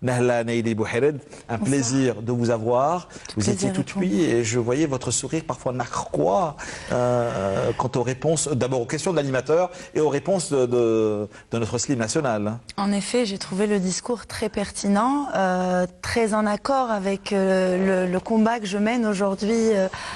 Nahla Naïli Bouhired, un plaisir de vous avoir. Vous étiez toute oui et je voyais votre sourire parfois narquois quant aux réponses, d'abord aux questions de l'animateur et aux réponses de notre Slim national. En effet, j'ai trouvé le discours très pertinent, très en accord avec le combat que je mène aujourd'hui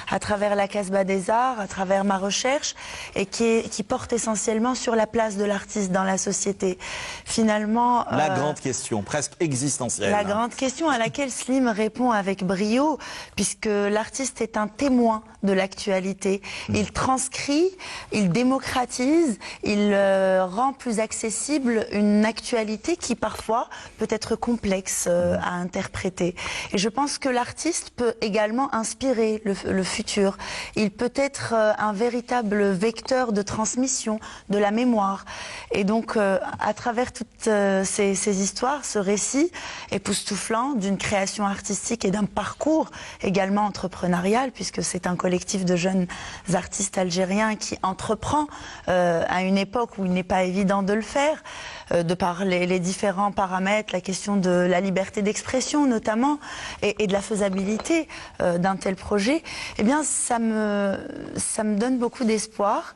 à travers la Casbah des Arts, à travers ma recherche, et qui porte essentiellement sur la place de l'artiste dans la société. Finalement, la grande question, presque existentielle. La grande question à laquelle Slim répond avec brio, puisque l'artiste est un témoin de l'actualité. Il transcrit, il démocratise, il rend plus accessible une actualité qui parfois peut être complexe à interpréter. Et je pense que l'artiste peut également inspirer le futur. Il peut être un véritable vecteur de transmission de la mémoire. Et donc, à travers toutes ces histoires, ce récit époustouflant d'une création artistique et d'un parcours également entrepreneurial, puisque c'est un collectif de jeunes artistes algériens qui entreprend à une époque où il n'est pas évident de le faire, de par les différents paramètres, la question de la liberté d'expression notamment, et de la faisabilité d'un tel projet. Eh bien, ça me donne beaucoup d'espoir.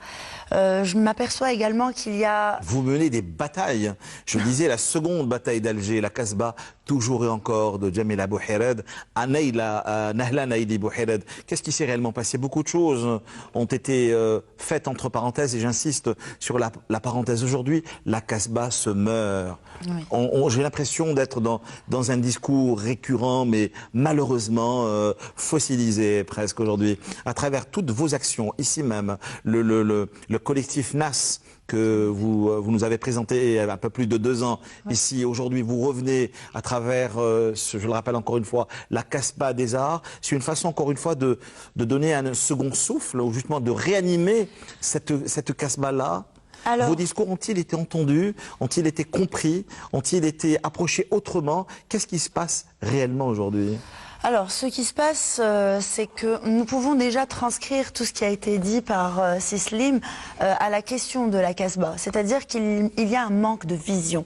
Je m'aperçois également qu'il y a... Vous menez des batailles. Je disais la seconde bataille d'Alger, la Casbah, toujours et encore, de Jamila Bouhired, à Nahla Naïli Bouhired. Qu'est-ce qui s'est réellement passé? Beaucoup de choses ont été faites entre parenthèses, et j'insiste sur la parenthèse. Aujourd'hui, la Casbah se meurt. Oui. J'ai l'impression d'être dans un discours récurrent, mais malheureusement fossilisé presque aujourd'hui. À travers toutes vos actions, ici même, le collectif NAS, que vous nous avez présenté il y a un peu plus de 2 ans. Oui. Ici, aujourd'hui, vous revenez à travers, je le rappelle encore une fois, la Casbah des Arts. C'est une façon, encore une fois, de donner un second souffle, ou justement de réanimer cette Casbah-là. Alors, vos discours ont-ils été entendus? Ont-ils été compris? Ont-ils été approchés autrement? Qu'est-ce qui se passe réellement aujourd'hui? Alors, ce qui se passe, c'est que nous pouvons déjà transcrire tout ce qui a été dit par Slim à la question de la Casbah. C'est-à-dire qu'il y a un manque de vision.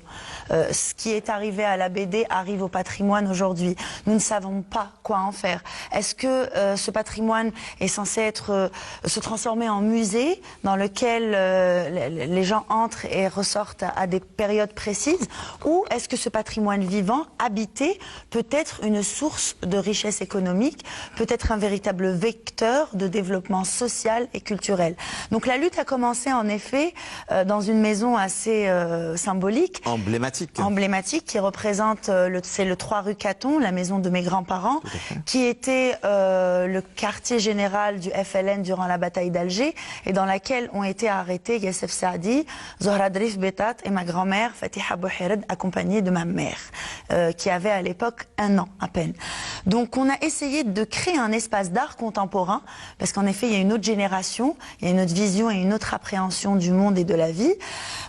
Ce qui est arrivé à la BD arrive au patrimoine aujourd'hui. Nous ne savons pas quoi en faire. Est-ce que ce patrimoine est censé se transformer en musée dans lequel les gens entrent et ressortent à des périodes précises? Ou est-ce que ce patrimoine vivant, habité, peut être une source de richesse économique, peut être un véritable vecteur de développement social et culturel. Donc la lutte a commencé en effet dans une maison assez symbolique. Emblématique, qui représente, c'est le 3 rue Caton, la maison de mes grands-parents, qui était le quartier général du FLN durant la bataille d'Alger, et dans laquelle ont été arrêtés Youssef Saadi, Zohra Drif Betat et ma grand-mère Fatiha Bouhired, accompagnée de ma mère, qui avait à l'époque 1 an à peine. Donc on a essayé de créer un espace d'art contemporain, parce qu'en effet il y a une autre génération, il y a une autre vision et une autre appréhension du monde et de la vie.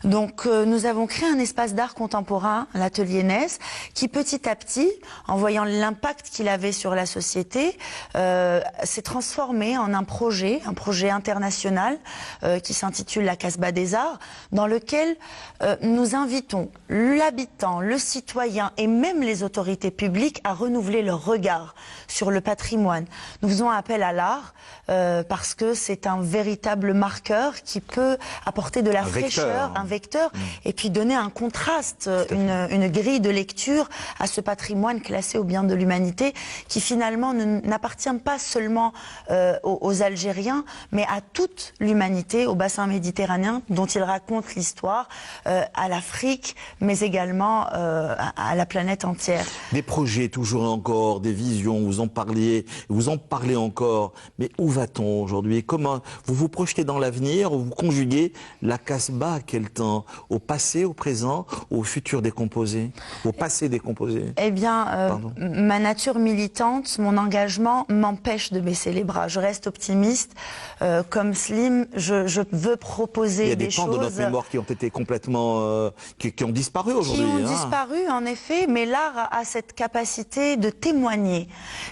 Donc nous avons créé un espace d'art contemporain, l'atelier NES, qui petit à petit, en voyant l'impact qu'il avait sur la société, s'est transformé en un projet international qui s'intitule la Casbah des Arts, dans lequel nous invitons l'habitant, le citoyen et même les autorités publiques à renouveler leur regard sur le patrimoine. Nous faisons appel à l'art parce que c'est un véritable marqueur qui peut apporter de la fraîcheur, un vecteur, et puis donner un contraste, une grille de lecture à ce patrimoine classé au bien de l'humanité qui finalement n'appartient pas seulement aux Algériens, mais à toute l'humanité, au bassin méditerranéen dont il raconte l'histoire, à l'Afrique, mais également à la planète entière. Des projets toujours et encore, des visions, vous en parlez encore, mais où va-t-on aujourd'hui? Comment vous vous projetez dans l'avenir? Vous conjuguez la Casbah à quel temps? Au passé, au présent, au futur décomposé? Au passé décomposé? Eh bien, ma nature militante, mon engagement m'empêche de baisser les bras. Je reste optimiste. Comme Slim, je veux proposer des choses... Il y a des pans de notre mémoire qui ont été complètement... qui ont disparu aujourd'hui. Qui ont disparu, en effet, mais l'art a cette capacité de témoigner témoigner.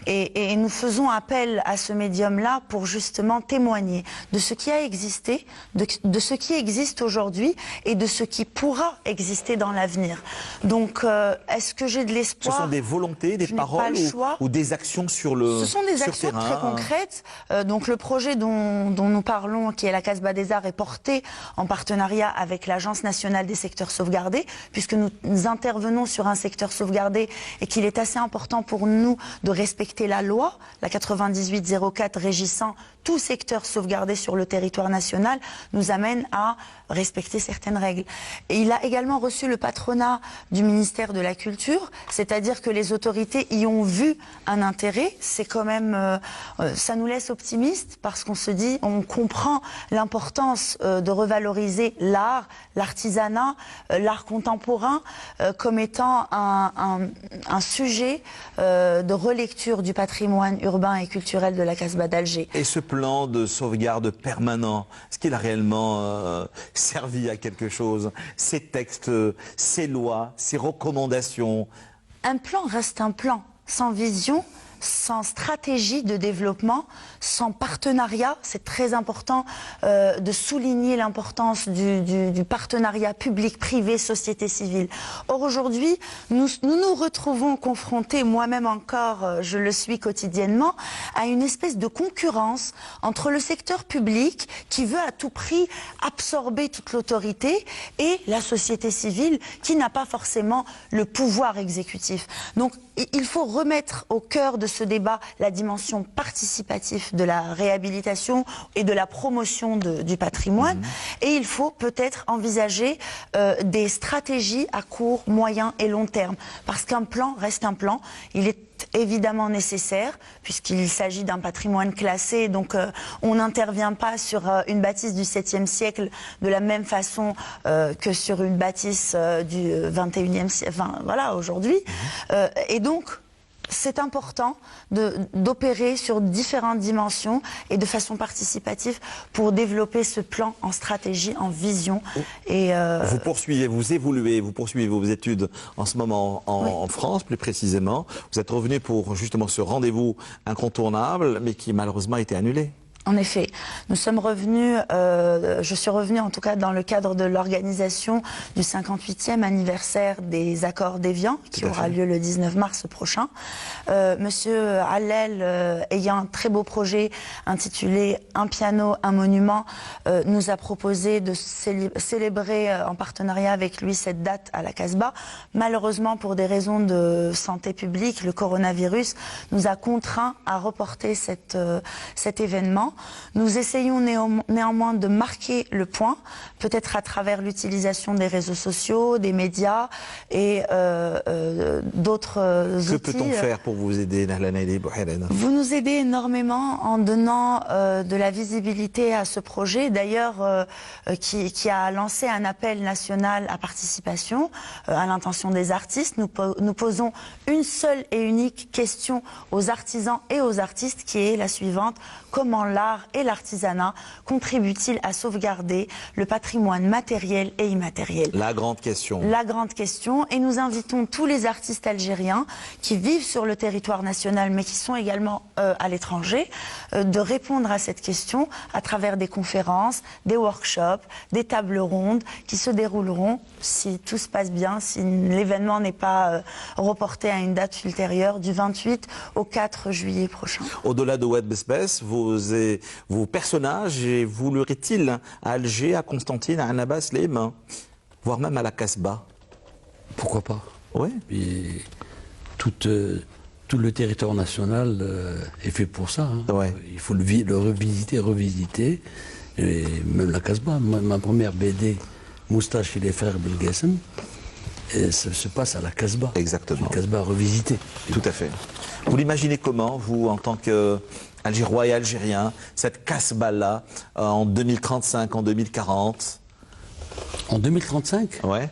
Et nous faisons appel à ce médium-là pour justement témoigner de ce qui a existé, de ce qui existe aujourd'hui et de ce qui pourra exister dans l'avenir. Donc, est-ce que j'ai de l'espoir? Ce sont des volontés, des paroles ou des actions sur le terrain? Ce sont des actions très concrètes. Donc, le projet dont nous parlons, qui est la Casbah des Arts, est porté en partenariat avec l'Agence nationale des secteurs sauvegardés, puisque nous intervenons sur un secteur sauvegardé et qu'il est assez important pour nous de respecter la loi, la 9804 régissant tout secteur sauvegardé sur le territoire national, nous amène à respecter certaines règles. Et il a également reçu le patronat du ministère de la Culture, c'est-à-dire que les autorités y ont vu un intérêt. C'est quand même, ça nous laisse optimistes parce qu'on se dit, on comprend l'importance de revaloriser l'art, l'artisanat, l'art contemporain comme étant un sujet de relecture du patrimoine urbain et culturel de la Casbah d'Alger. Et ce plan de sauvegarde permanent, est-ce qu'il a réellement servi à quelque chose? Ces textes, ces lois, ces recommandations? Un plan reste un plan, sans vision, sans stratégie de développement, sans partenariat. C'est très important de souligner l'importance du partenariat public-privé, société civile. Or aujourd'hui, nous nous retrouvons confrontés, moi-même encore, je le suis quotidiennement, à une espèce de concurrence entre le secteur public qui veut à tout prix absorber toute l'autorité et la société civile qui n'a pas forcément le pouvoir exécutif. Donc il faut remettre au cœur de ce débat la dimension participative de la réhabilitation et de la promotion du patrimoine. Et il faut peut-être envisager des stratégies à court, moyen et long terme. Parce qu'un plan reste un plan. Il est évidemment nécessaire puisqu'il s'agit d'un patrimoine classé, donc on n'intervient pas sur une bâtisse du 7e siècle de la même façon que sur une bâtisse du 21e siècle, enfin, voilà, aujourd'hui. Et donc c'est important d'opérer sur différentes dimensions et de façon participative pour développer ce plan en stratégie, en vision. Et vous poursuivez, vous évoluez, vous poursuivez vos études en ce moment en France, plus précisément. Vous êtes revenu pour justement ce rendez-vous incontournable, mais qui malheureusement a été annulé. En effet, nous sommes revenus, je suis revenue en tout cas dans le cadre de l'organisation du 58e anniversaire des accords d'Évian, qui aura lieu le 19 mars prochain. Monsieur Allel, ayant un très beau projet intitulé Un piano, un monument, nous a proposé de célébrer en partenariat avec lui cette date à la Casbah. Malheureusement, pour des raisons de santé publique, le coronavirus nous a contraints à reporter cet événement. Nous essayons néanmoins de marquer le point, peut-être à travers l'utilisation des réseaux sociaux, des médias et d'autres outils. Que peut-on faire pour vous aider, Nahla Naïli Bouhaired? Vous nous aidez énormément en donnant de la visibilité à ce projet, d'ailleurs qui a lancé un appel national à participation à l'intention des artistes. Nous posons une seule et unique question aux artisans et aux artistes qui est la suivante: comment l'art et l'artisanat contribuent-ils à sauvegarder le patrimoine matériel et immatériel? La grande question. La grande question. Et nous invitons tous les artistes algériens qui vivent sur le territoire national mais qui sont également à l'étranger de répondre à cette question à travers des conférences, des workshops, des tables rondes qui se dérouleront, si tout se passe bien, si l'événement n'est pas reporté à une date ultérieure, du 28 au 4 juillet prochain. Au-delà de Oued Besbes, vos personnages évolueraient-ils à Alger, à Constantine, à Annaba, Slim, voire même à la Casbah? Pourquoi pas? Oui. Et tout le territoire national est fait pour ça. Hein. Ouais. Il faut le revisiter. Et même la Casbah, ma première BD, Moustache et les frères Belgassem, ça se passe à la Casbah. Exactement. Une Casbah revisitée. Tout à fait. Vous l'imaginez comment, vous, en tant qu'Algérois et Algérien, cette Casbah-là, en 2035, en 2040? En 2035? Ouais.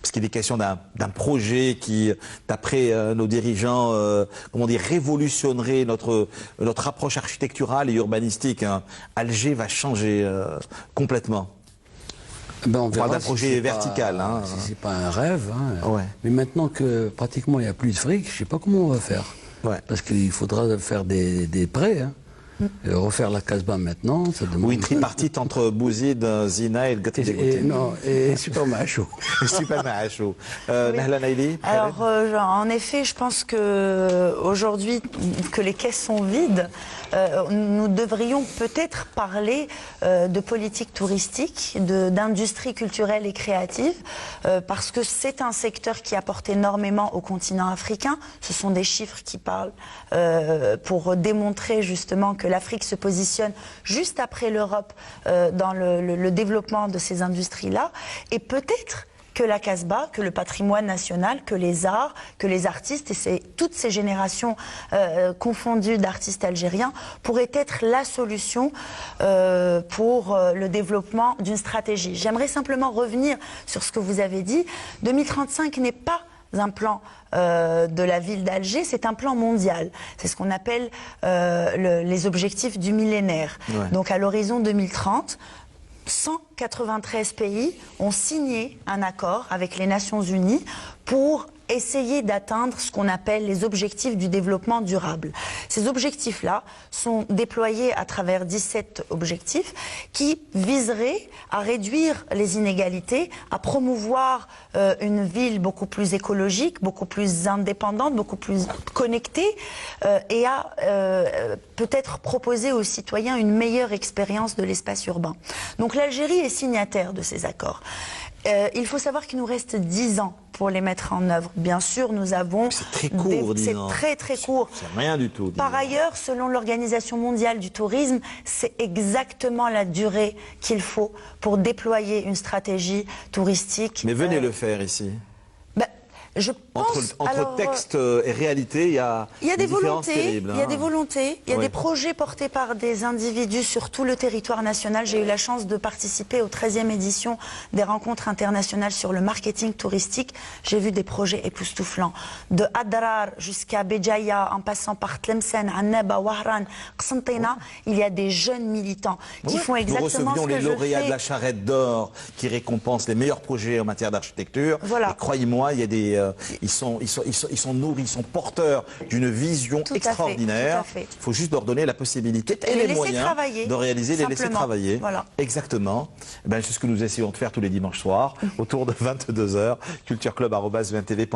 Parce qu'il est question d'un projet qui, d'après nos dirigeants, comment dire, révolutionnerait notre approche architecturale et urbanistique. Hein. Alger va changer complètement. Ben on parle d'un projet vertical. Pas, hein. si c'est pas un rêve. Hein. Ouais. Mais maintenant que pratiquement il n'y a plus de fric, je ne sais pas comment on va faire. Ouais. Parce qu'il faudra faire des prêts. Hein. Et refaire la Casbah maintenant, ça demande... Oui, tripartite entre Bouzid, Zina et le Gati et Super Macho. Super Macho. Nahla Naili. Alors, en effet, je pense que aujourd'hui que les caisses sont vides, nous devrions peut-être parler de politique touristique, d'industrie culturelle et créative, parce que c'est un secteur qui apporte énormément au continent africain. Ce sont des chiffres qui parlent pour démontrer justement que l'Afrique se positionne juste après l'Europe dans le développement de ces industries-là. Et peut-être que la Casbah, que le patrimoine national, que les arts, que les artistes, et toutes ces générations confondues d'artistes algériens, pourraient être la solution pour le développement d'une stratégie. J'aimerais simplement revenir sur ce que vous avez dit. 2035 n'est pas un plan de la ville d'Alger, c'est un plan mondial. C'est ce qu'on appelle les objectifs du millénaire. Ouais. Donc à l'horizon 2030, 193 pays ont signé un accord avec les Nations Unies pour essayer d'atteindre ce qu'on appelle les objectifs du développement durable. Ces objectifs-là sont déployés à travers 17 objectifs qui viseraient à réduire les inégalités, à promouvoir une ville beaucoup plus écologique, beaucoup plus indépendante, beaucoup plus connectée et à peut-être proposer aux citoyens une meilleure expérience de l'espace urbain. Donc l'Algérie est signataire de ces accords. Il faut savoir qu'il nous reste 10 ans pour les mettre en œuvre. Bien sûr, nous avons... C'est très court, c'est très très court. C'est rien du tout. Par ailleurs, selon l'Organisation mondiale du tourisme, c'est exactement la durée qu'il faut pour déployer une stratégie touristique. Mais venez le faire ici. Je pense, entre texte et réalité, il y a des volontés, terribles, hein. Il y a des volontés, il y a des projets portés par des individus sur tout le territoire national. J'ai eu la chance de participer aux 13e édition des rencontres internationales sur le marketing touristique. J'ai vu des projets époustouflants. De Adrar jusqu'à Béjaïa, en passant par Tlemcen, Annaba, Wahran, Qsentina, il y a des jeunes militants qui font exactement ce que je fais. Nous recevions les lauréats de la Charrette d'Or qui récompensent les meilleurs projets en matière d'architecture. Voilà. Croyez-moi, il y a des... Ils sont nourris, ils sont porteurs d'une vision extraordinaire. Il faut juste leur donner la possibilité et les moyens de réaliser, les laisser travailler. Voilà. Exactement. C'est ce que nous essayons de faire tous les dimanches soirs, autour de 22h, cultureclub@vntv.d.